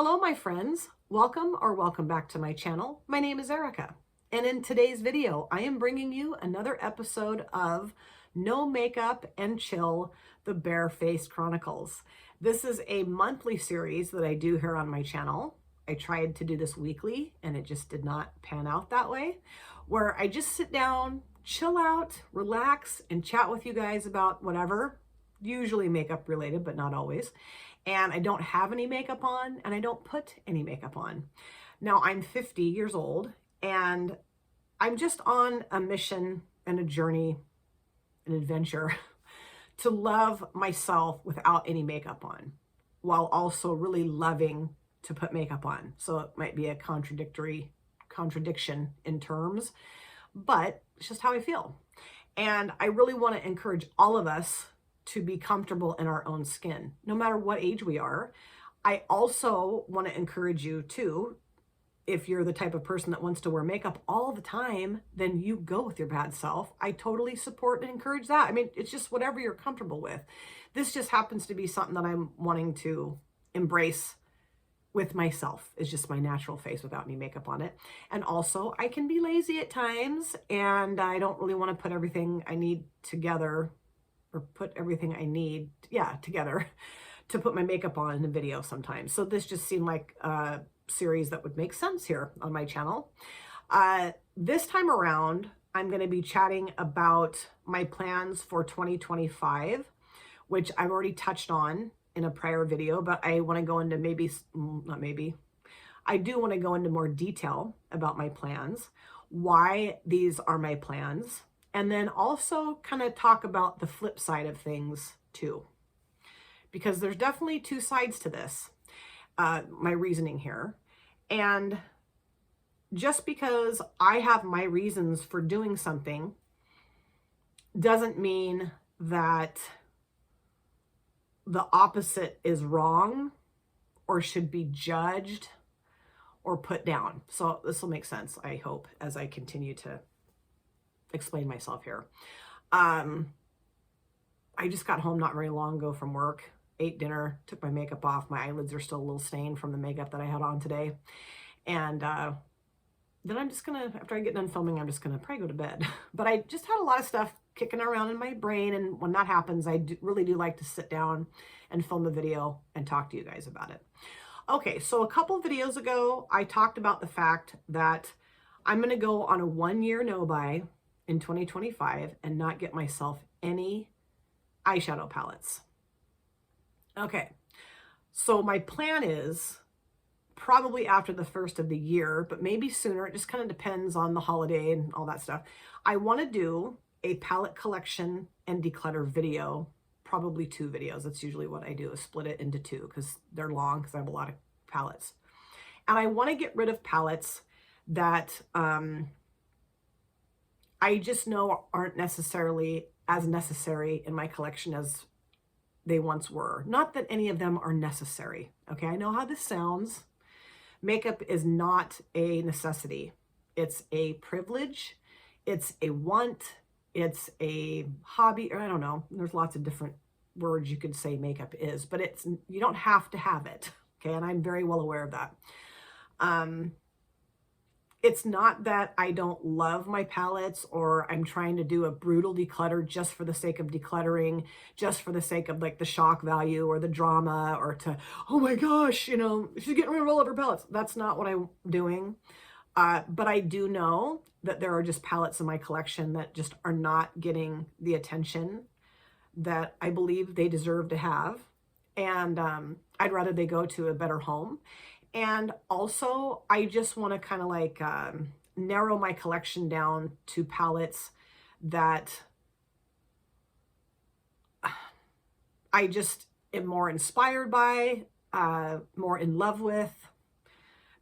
Hello, my friends. Welcome back to my channel. My name is Erica, and in today's video, I am bringing you another episode of No Makeup and Chill, the Barefaced Chronicles. This is a monthly series that I do here on my channel. I tried to do this weekly, and it just did not pan out that way, where I just sit down, chill out, relax, and chat with you guys about whatever, usually makeup related, but not always. And I don't have any makeup on, and I don't put any makeup on. Now, I'm 50 years old, and I'm just on a mission and a journey, an adventure to love myself without any makeup on, while also really loving to put makeup on. So it might be a contradiction in terms, but it's just how I feel. And I really want to encourage all of us to be comfortable in our own skin, no matter what age we are. I also want to encourage you too, if you're the type of person that wants to wear makeup all the time, then you go with your bad self. I totally support and encourage that. I mean, it's just whatever you're comfortable with. This just happens to be something that I'm wanting to embrace with myself. It's just my natural face without any makeup on it. And also, I can be lazy at times, and I don't really want to put everything I need together, or put everything I need, together to put my makeup on in a video sometimes. So this just seemed like a series that would make sense here on my channel. This time around, I'm going to be chatting about my plans for 2025, which I've already touched on in a prior video, but I want to go into I do want to go into more detail about my plans, why these are my plans, and then also kind of talk about the flip side of things too, because there's definitely two sides to this, my reasoning here. And just because I have my reasons for doing something doesn't mean that the opposite is wrong or should be judged or put down. So this will make sense, I hope, as I continue to explain myself here. I just got home not very long ago from work, ate dinner, took my makeup off. My eyelids are still a little stained from the makeup that I had on today. And then I'm just gonna, after I get done filming, I'm just gonna probably go to bed. But I just had a lot of stuff kicking around in my brain, and when that happens, I really do like to sit down and film a video and talk to you guys about it. Okay, so a couple videos ago, I talked about the fact that I'm gonna go on a 1-year no-buy in 2025 and not get myself any eyeshadow palettes. Okay, so my plan is probably after the first of the year, but maybe sooner. It just kind of depends on the holiday and all that stuff. I want to do a palette collection and declutter video, probably 2 videos. That's usually what I do, is split it into 2 because they're long, because I have a lot of palettes. And I want to get rid of palettes that I just know aren't necessarily as necessary in my collection as they once were. Not that any of them are necessary. Okay, I know how this sounds. Makeup is not a necessity. It's a privilege. It's a want. It's a hobby, or I don't know. There's lots of different words you could say makeup is, but you don't have to have it. Okay, and I'm very well aware of that. It's not that I don't love my palettes, or I'm trying to do a brutal declutter just for the sake of decluttering, just for the sake of like the shock value or the drama, or to, oh my gosh, you know, she's getting rid of all of her palettes. That's not what I'm doing. But I do know that there are just palettes in my collection that just are not getting the attention that I believe they deserve to have. And I'd rather they go to a better home. And also, I just want to kind of like narrow my collection down to palettes that I just am more inspired by, more in love with,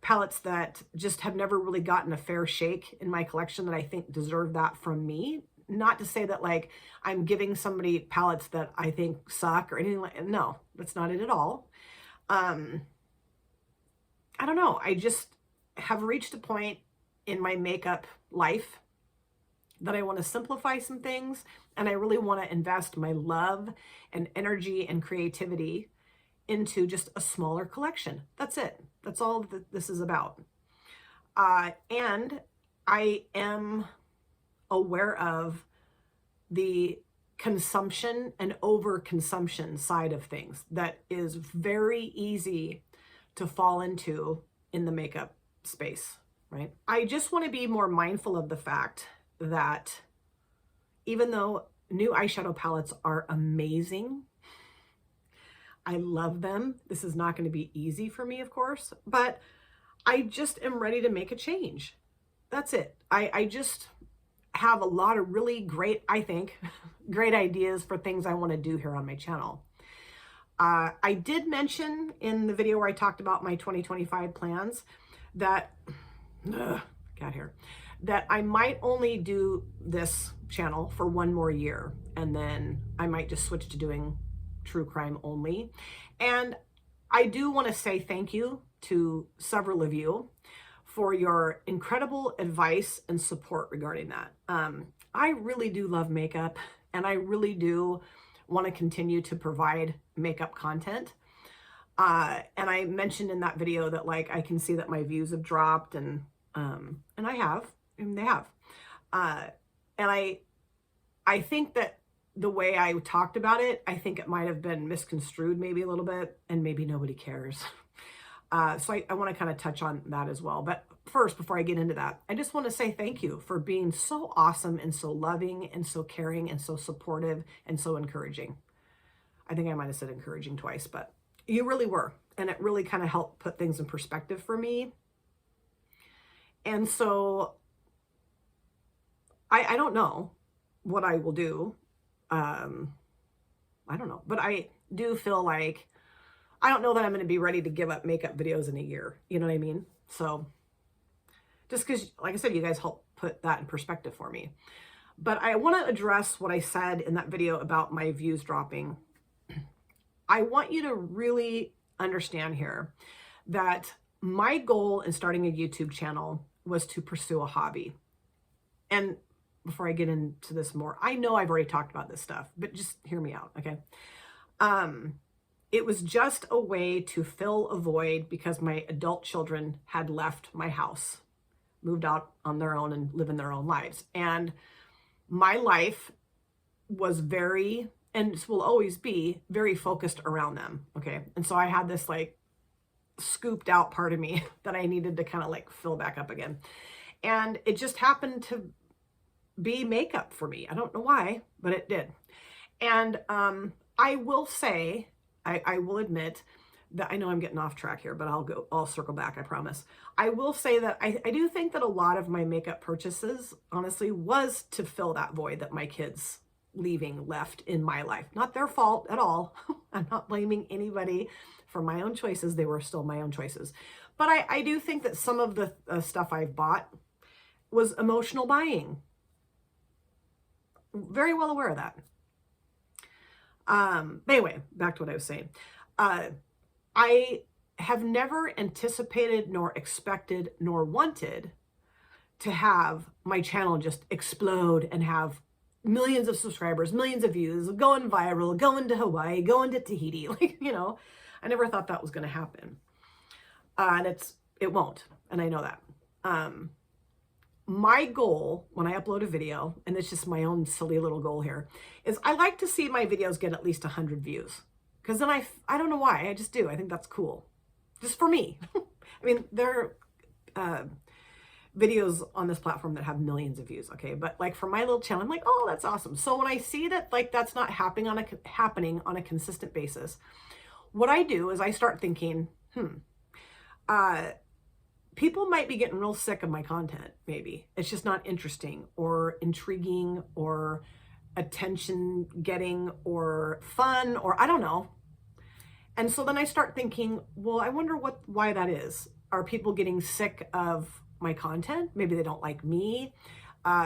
palettes that just have never really gotten a fair shake in my collection that I think deserve that from me. Not to say that like I'm giving somebody palettes that I think suck or anything like, no, that's not it at all. I don't know. I just have reached a point in my makeup life that I want to simplify some things, and I really want to invest my love and energy and creativity into just a smaller collection. That's it. That's all that this is about. And I am aware of the consumption and overconsumption side of things that is very easy to fall into in the makeup space, right? I just want to be more mindful of the fact that even though new eyeshadow palettes are amazing, I love them. This is not going to be easy for me, of course, but I just am ready to make a change. That's it. I just have a lot of really great, I think, great ideas for things I want to do here on my channel. I did mention in the video where I talked about my 2025 plans that, got here, that I might only do this channel for one more year, and then I might just switch to doing true crime only. And I do want to say thank you to several of you for your incredible advice and support regarding that. I really do love makeup, and I really do want to continue to provide makeup content. And I mentioned in that video that, like, I can see that my views have dropped, and I have, and they have. And I think that the way I talked about it, I think it might have been misconstrued maybe a little bit, and maybe nobody cares. So I want to kind of touch on that as well. But first, before I get into that, I just want to say thank you for being so awesome and so loving and so caring and so supportive and so encouraging. I think I might have said encouraging twice, but you really were. And it really kind of helped put things in perspective for me. And so I don't know what I will do. I don't know, but I do feel like I don't know that I'm going to be ready to give up makeup videos in a year. You know what I mean? So just because, like I said, you guys helped put that in perspective for me. But I want to address what I said in that video about my views dropping. I want you to really understand here that my goal in starting a YouTube channel was to pursue a hobby. And before I get into this more, I know I've already talked about this stuff, but just hear me out, okay? It was just a way to fill a void because my adult children had left my house, moved out on their own and living their own lives. And my life was very, and will always be, very focused around them, okay? And so I had this like scooped out part of me that I needed to kind of like fill back up again. And it just happened to be makeup for me. I don't know why, but it did. And I will say, I will admit that I know I'm getting off track here, but I'll circle back, I promise. I will say that I do think that a lot of my makeup purchases, honestly, was to fill that void that my kids leaving left in my life. Not their fault at all. I'm not blaming anybody for my own choices. They were still my own choices. But I do think that some of the stuff I've bought was emotional buying. Very well aware of that. But anyway, back to what I was saying. I have never anticipated nor expected nor wanted to have my channel just explode and have millions of subscribers, millions of views, going viral, going to Hawaii, going to Tahiti. Like, you know, I never thought that was going to happen. And it won't. And I know that. My goal when I upload a video, and it's just my own silly little goal here, is I like to see my videos get at least 100 views. Because then I don't know why, I just do. I think that's cool. Just for me. I mean, there are videos on this platform that have millions of views, okay? But like for my little channel, I'm like, oh, that's awesome. So when I see that like that's not happening on a consistent basis, what I do is I start thinking, people might be getting real sick of my content, maybe. It's just not interesting or intriguing or attention getting or fun or I don't know. And so then I start thinking, well, I wonder why that is. Are people getting sick of my content? Maybe they don't like me.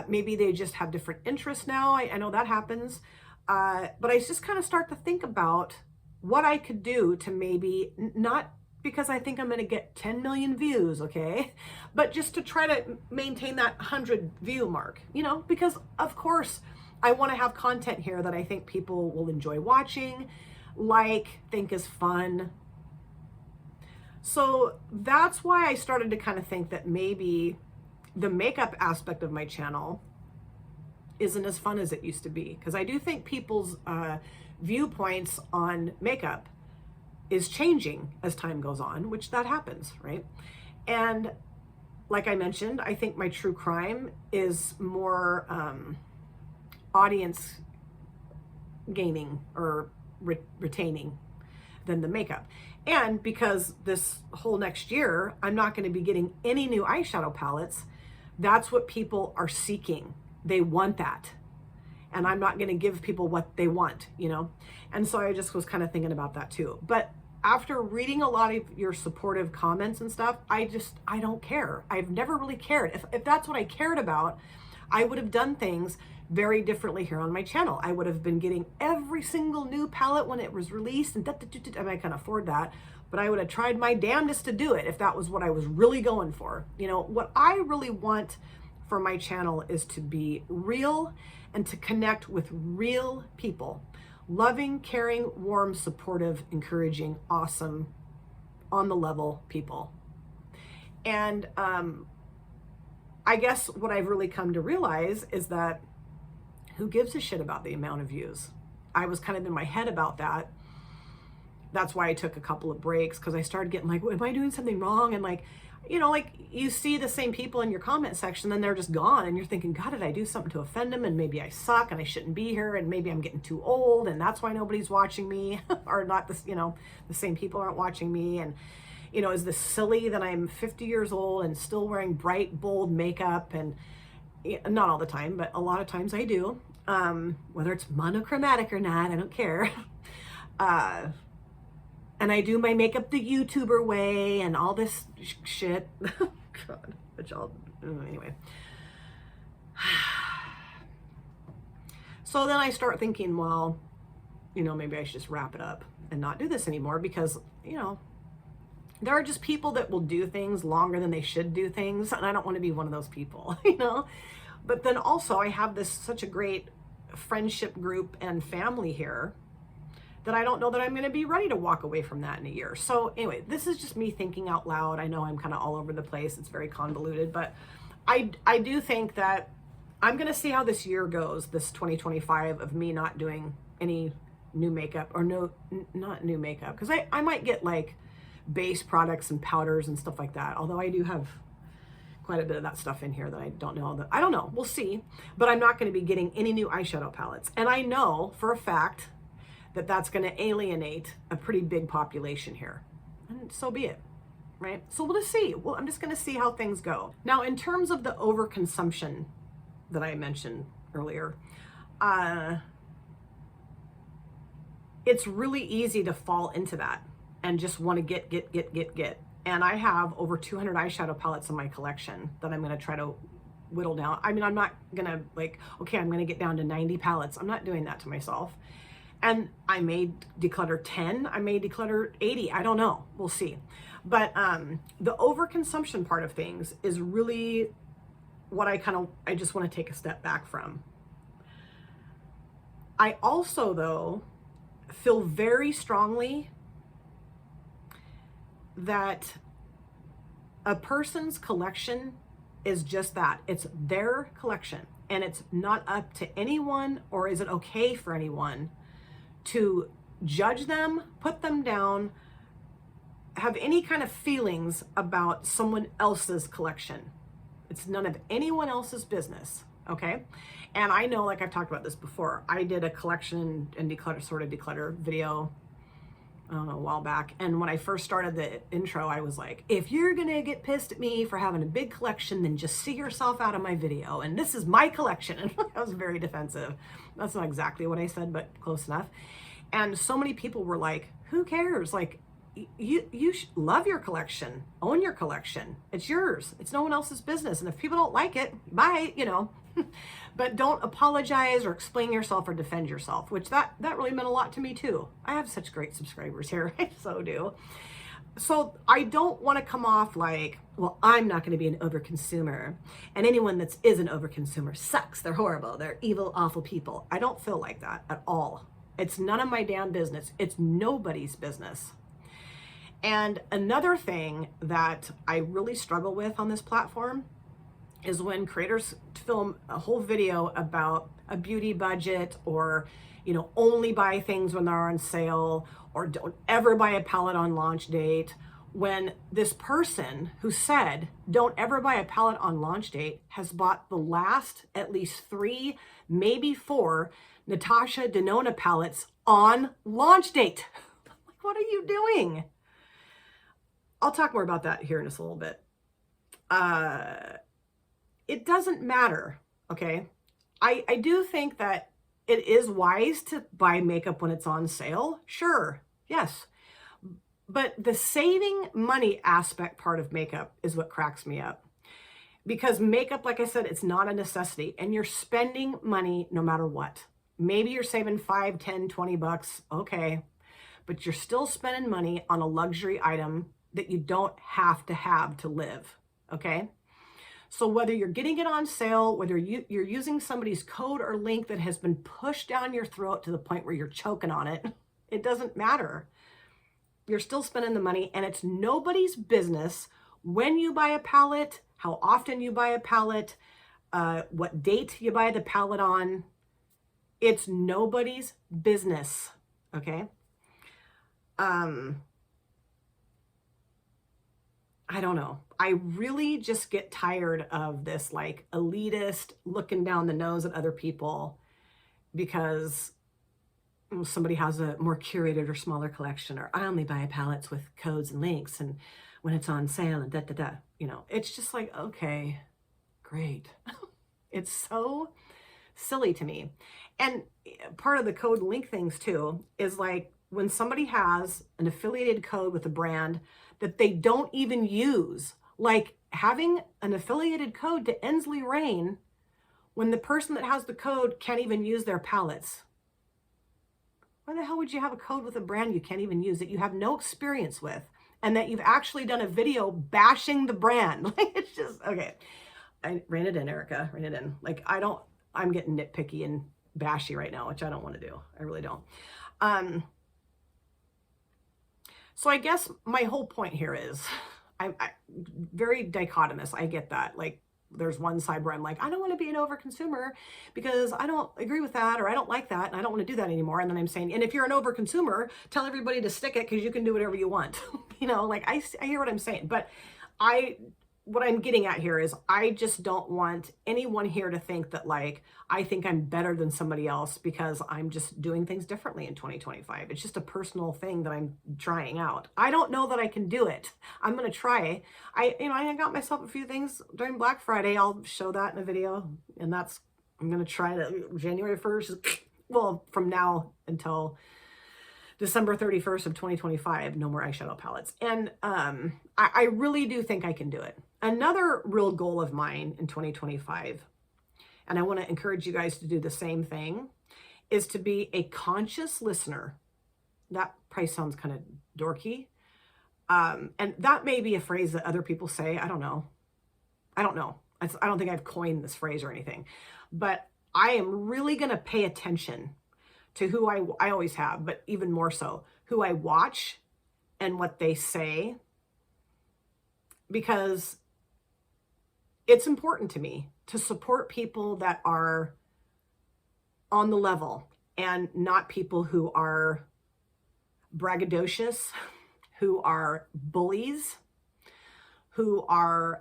Maybe they just have different interests now. I know that happens. But I just kind of start to think about what I could do to maybe not because I think I'm going to get 10 million views, okay? But just to try to maintain that 100 view mark, you know, because of course I want to have content here that I think people will enjoy watching, think is fun. So that's why I started to kind of think that maybe the makeup aspect of my channel isn't as fun as it used to be. Because I do think people's viewpoints on makeup is changing as time goes on, which that happens, right? And like I mentioned, I think my true crime is more audience gaining or retaining than the makeup. And because this whole next year, I'm not going to be getting any new eyeshadow palettes, that's what people are seeking. They want that. And I'm not going to give people what they want, you know? And so I just was kind of thinking about that too. But after reading a lot of your supportive comments and stuff, I don't care. I've never really cared. If that's what I cared about, I would have done things very differently here on my channel. I would have been getting every single new palette when it was released, and I mean, I can afford that, but I would have tried my damnedest to do it if that was what I was really going for. You know, what I really want for my channel is to be real and to connect with real people. Loving, caring, warm, supportive, encouraging, awesome, on the level people. And I guess what I've really come to realize is that who gives a shit about the amount of views? I was kind of in my head about that. That's why I took a couple of breaks, because I started getting like, am I doing something wrong? And like, you know, like you see the same people in your comment section, then they're just gone. And you're thinking, God, did I do something to offend them? And maybe I suck and I shouldn't be here. And maybe I'm getting too old and that's why nobody's watching me or not this, you know, the same people aren't watching me. And, you know, is this silly that I'm 50 years old and still wearing bright, bold makeup? And not all the time, but a lot of times I do. Whether it's monochromatic or not, I don't care. And I do my makeup the YouTuber way and all this shit. God, which I'll, anyway. So then I start thinking, well, you know, maybe I should just wrap it up and not do this anymore, because, you know, there are just people that will do things longer than they should do things. And I don't want to be one of those people, you know. But then also I have such a great friendship group and family here that I don't know that I'm going to be ready to walk away from that in a year. So anyway, this is just me thinking out loud. I know I'm kind of all over the place. It's very convoluted, but I do think that I'm going to see how this year goes, this 2025, of me not doing any new makeup, or not new makeup. Cause I might get like base products and powders and stuff like that. Although I do have quite a bit of that stuff in here that I don't know. I don't know. We'll see. But I'm not going to be getting any new eyeshadow palettes. And I know for a fact that that's going to alienate a pretty big population here. And so be it, right? So we'll just see. Well, I'm just going to see how things go. Now, in terms of the overconsumption that I mentioned earlier, it's really easy to fall into that and just want to get. And I have over 200 eyeshadow palettes in my collection that I'm going to try to whittle down. I mean, I'm not going to like, okay, I'm going to get down to 90 palettes. I'm not doing that to myself. And I may declutter 10, I may declutter 80. I don't know. We'll see. But the overconsumption part of things is really what I just want to take a step back from. I also, though, feel very strongly that a person's collection is just that. It's their collection, and it's not up to anyone, or is it okay for anyone to judge them, put them down, have any kind of feelings about someone else's collection. It's none of anyone else's business, okay? And I know, like I've talked about this before, I did a collection and declutter video, I don't know, a while back. And when I first started the intro, I was like, if you're gonna get pissed at me for having a big collection, then just see yourself out of my video. And this is my collection. And I was very defensive. That's not exactly what I said, but close enough. And so many people were like, who cares? Like, you love your collection, own your collection. It's yours. It's no one else's business. And if people don't like it, bye, you know. But don't apologize or explain yourself or defend yourself, which that really meant a lot to me too. I have such great subscribers here. I so do. So I don't want to come off like, well, I'm not going to be an overconsumer, and anyone that is an overconsumer sucks. They're horrible. They're evil, awful people. I don't feel like that at all. It's none of my damn business. It's nobody's business. And another thing that I really struggle with on this platform is when creators film a whole video about a beauty budget, or, only buy things when they're on sale, or don't ever buy a palette on launch date. When this person who said, don't ever buy a palette on launch date, has bought the last at least 3, maybe 4 Natasha Denona palettes on launch date. Like, what are you doing? I'll talk more about that here in just a little bit. It doesn't matter, okay? I do think that it is wise to buy makeup when it's on sale. Sure, yes. But the saving money aspect part of makeup is what cracks me up. Because makeup, like I said, it's not a necessity, and you're spending money no matter what. Maybe you're saving 5, 10, 20 bucks, okay. But you're still spending money on a luxury item that you don't have to live, okay? So whether you're getting it on sale, whether you're using somebody's code or link that has been pushed down your throat to the point where you're choking on it, it doesn't matter. You're still spending the money, and it's nobody's business when you buy a palette, how often you buy a palette, what date you buy the palette on. It's nobody's business, okay? I don't know. I really just get tired of this like elitist looking down the nose at other people because somebody has a more curated or smaller collection, or I only buy palettes with codes and links and when it's on sale and da-da-da. It's just like, okay, great. It's so silly to me. And part of the code and link things too is like when somebody has an affiliated code with a brand that they don't even use, like having an affiliated code to Ensley Rain when the person that has the code can't even use their palettes. Why the hell would you have a code with a brand you can't even use, that you have no experience with, and that you've actually done a video bashing the brand? Like, it's just, okay. I rein it in, Erica, rein it in. Like, I'm getting nitpicky and bashy right now, which I don't want to do. I really don't. So I guess my whole point here is, I'm very dichotomous. I get that. Like, there's one side where I'm like, I don't want to be an overconsumer because I don't agree with that, or I don't like that, and I don't want to do that anymore. And then I'm saying, and if you're an overconsumer, tell everybody to stick it because you can do whatever you want. Like I hear what I'm saying, but what I'm getting at here is I just don't want anyone here to think that like I think I'm better than somebody else because I'm just doing things differently in 2025. It's just a personal thing that I'm trying out. I don't know that I can do it. I'm going to try. I got myself a few things during Black Friday. I'll show that in a video, and I'm going to try that January 1st. Well, from now until December 31st of 2025, no more eyeshadow palettes. And I really do think I can do it. Another real goal of mine in 2025, and I want to encourage you guys to do the same thing, is to be a conscious listener. That probably sounds kind of dorky. And that may be a phrase that other people say. I don't know. I don't think I've coined this phrase or anything. But I am really going to pay attention to who I always have, but even more so, who I watch and what they say, because it's important to me to support people that are on the level and not people who are braggadocious, who are bullies, who are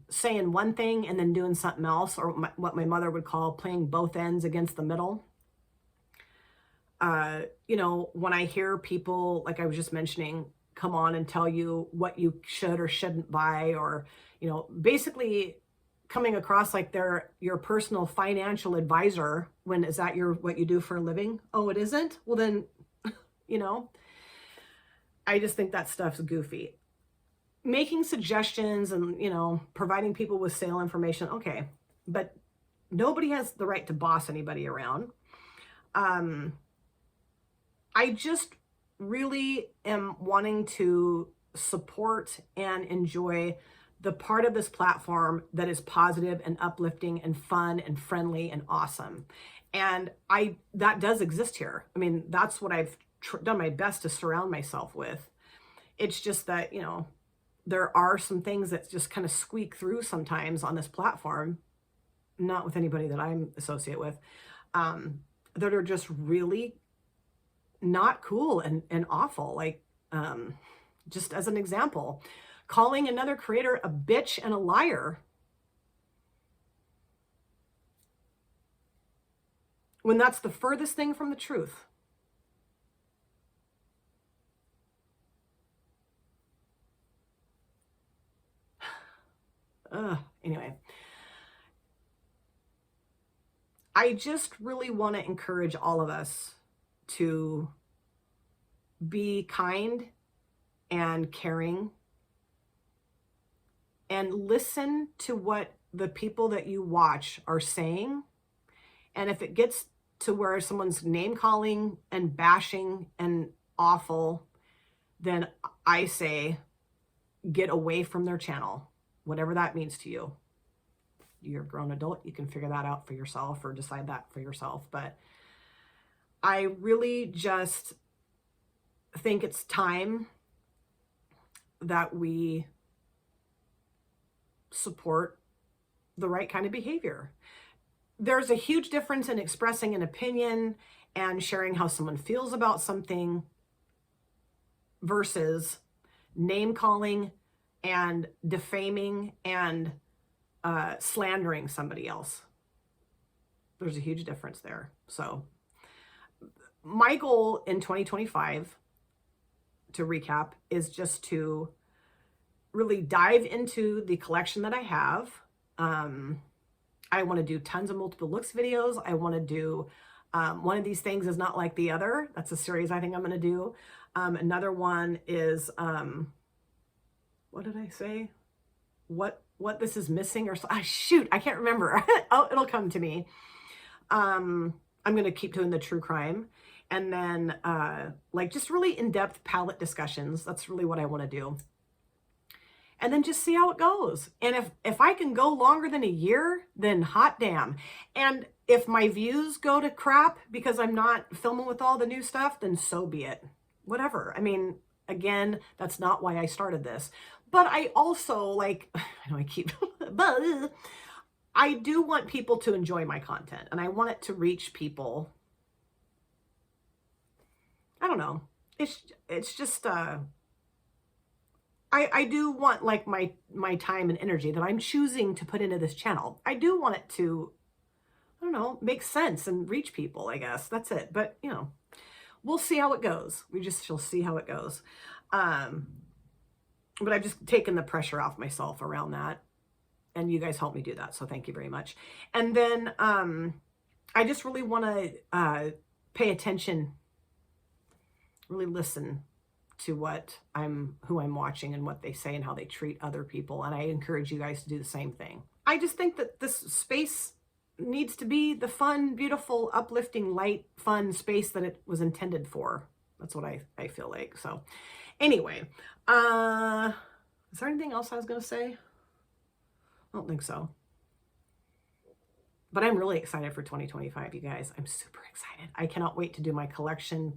saying one thing and then doing something else, or what my mother would call playing both ends against the middle. When I hear people, like I was just mentioning, come on and tell you what you should or shouldn't buy, or, basically coming across like they're your personal financial advisor, when is that what you do for a living? Oh, it isn't? Well, then, I just think that stuff's goofy. Making suggestions and, providing people with sale information. Okay. But nobody has the right to boss anybody around. I just really am wanting to support and enjoy the part of this platform that is positive and uplifting and fun and friendly and awesome. And that does exist here. I mean, that's what I've done my best to surround myself with. It's just that, there are some things that just kind of squeak through sometimes on this platform, not with anybody that I'm associated with, that are just really not cool and awful. Like, just as an example, calling another creator a bitch and a liar when that's the furthest thing from the truth. Anyway, I just really want to encourage all of us to be kind and caring and listen to what the people that you watch are saying. And if it gets to where someone's name calling and bashing and awful, then I say get away from their channel, whatever that means to you. You're a grown adult, you can figure that out for yourself or decide that for yourself. But I really just think it's time that we support the right kind of behavior. There's a huge difference in expressing an opinion and sharing how someone feels about something versus name calling and defaming and slandering somebody else. There's a huge difference there. So my goal in 2025, to recap, is just to really dive into the collection that I have. I want to do tons of multiple looks videos. I want to do one of these things is not like the other. That's a series I think I'm going to do. Another one is, what did I say? What this is missing, or shoot, I can't remember. Oh, it'll come to me. I'm going to keep doing the true crime. And then like just really in-depth palette discussions. That's really what I want to do. And then just see how it goes. And if I can go longer than a year, then hot damn. And if my views go to crap because I'm not filming with all the new stuff, then so be it. Whatever. I mean, again, that's not why I started this. But I also, like, I know I keep, but I do want people to enjoy my content. And I want it to reach people. I don't know. It's just, I do want, like, my time and energy that I'm choosing to put into this channel. I do want it to, I don't know, make sense and reach people, I guess. That's it. But, we'll see how it goes. We shall see how it goes. But I've just taken the pressure off myself around that. And you guys helped me do that. So thank you very much. And then I just really want to pay attention, really listen to who I'm watching and what they say and how they treat other people. And I encourage you guys to do the same thing. I just think that this space needs to be the fun, beautiful, uplifting, light, fun space that it was intended for. That's what I feel like. So anyway, is there anything else I was going to say? I don't think so. But I'm really excited for 2025, you guys. I'm super excited. I cannot wait to do my collection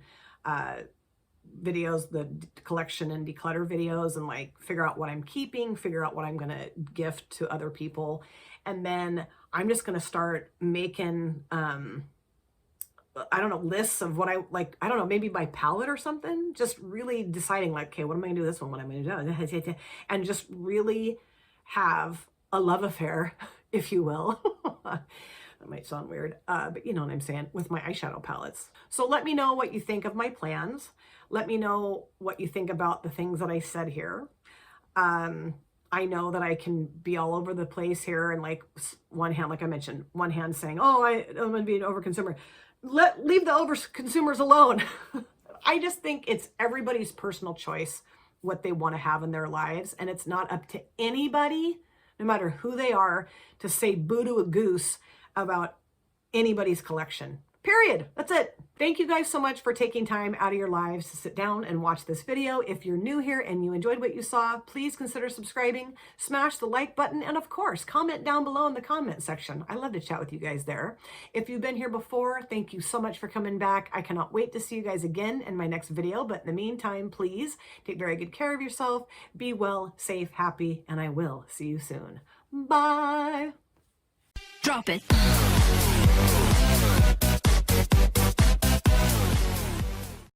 videos, the collection and declutter videos, and like figure out what I'm keeping, figure out what I'm going to gift to other people. And then I'm just going to start making, I don't know, lists of what I like, I don't know, maybe by palette or something, just really deciding like, okay, what am I going to do this one? What am I going to do? And just really have a love affair, if you will. That might sound weird, but you know what I'm saying, with my eyeshadow palettes. So let me know what you think of my plans. Let me know what you think about the things that I said here. I know that I can be all over the place here, and like one hand, like I mentioned, one hand saying, oh, I'm going to be an overconsumer. Leave the overconsumers alone. I just think it's everybody's personal choice what they want to have in their lives, and it's not up to anybody, no matter who they are, to say boo to a goose about anybody's collection. Period. That's it. Thank you guys so much for taking time out of your lives to sit down and watch this video. If you're new here and you enjoyed what you saw, please consider subscribing, smash the like button, and of course, comment down below in the comment section. I love to chat with you guys there. If you've been here before, thank you so much for coming back. I cannot wait to see you guys again in my next video. But in the meantime, please take very good care of yourself. Be well, safe, happy, and I will see you soon. Bye. Drop it.